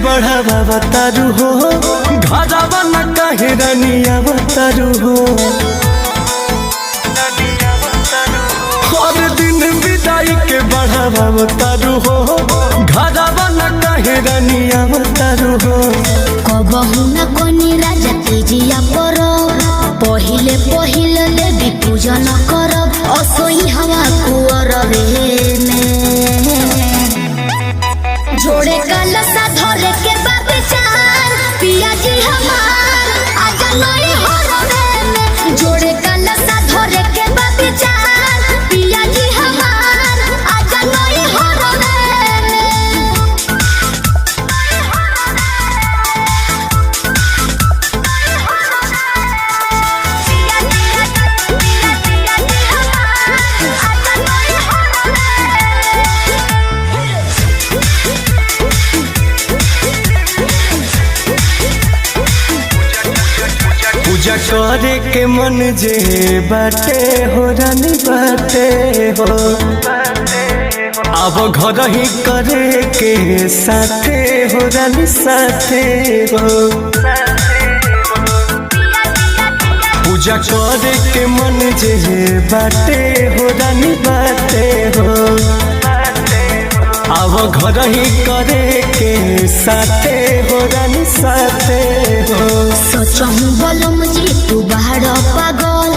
बढ़ावा बतारू हो घरवा न कहे रनिया बतारू हो। हर दिन विदाई के बढ़ावा बतारू हो घरवा न कहे रनिया बतारू हो। कबहू न कोनी राजा तेजिया पर पहिले पहिले देवी पूजन कर असोई हवा कुअर जोड़े कलसा धरे के बाबचार पिया जी हमार आजा नई हरवे में। जोड़े कलसा धरे के बाबचार पिया जी हमार आजा नई हरवे में। पूजा करे के मन जे बाटे हो रानी बाटे हो। अब घर ही करे के साथे हो रानी साथे हो। पूजा करे के मन जे बाटे हो रानी बाटे हो। अब घर ही करे के साथे हो रानी साथे हो। सोचहूँ बलम जी तू बाहर पागल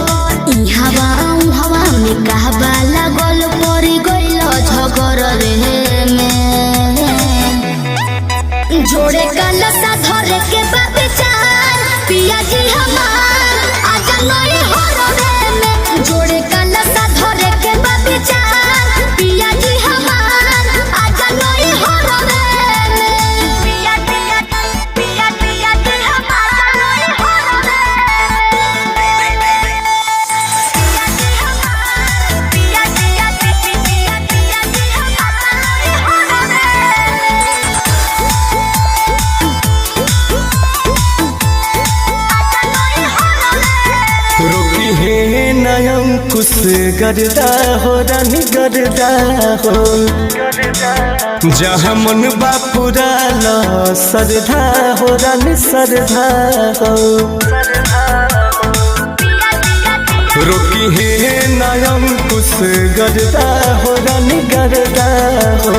हवा में कहबा लागल पड़ी गइल झगड़ में। जोड़े कलसा धरे के बाबचार पिया जी हमार आजा नई हरवे में। जोड़े कलसा धरे के बाबचार पिया जी हमार आजा नई हरवे में। पिया पिया पिया पिया जी हमार नई हरवे पिया पिया पिया पिया जी हमार नई हरवे। रोकी है नयम कुछ गरदा हो रानी गरदा हो। जहाँ मन बापुरा ला सरधा हो रानी सरधा हो। रोकी है नयम कुछ गरदा हो रानी गरदा हो।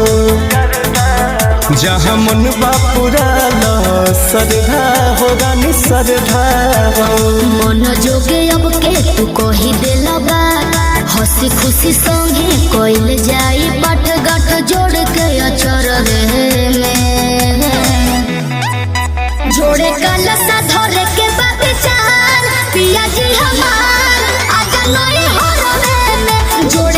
जहाँ मन बापुरा ला सरधा हो रानी सरधा हो। मन जोगे अब के तू कही दिल बात हंसी खुशी संगे कोइल जाई बाट गाठ जोड़ के अचर में। जोड़े कलसा धरे के बाबचार पिया जी हमार आजा नई हरवे में। जोड़े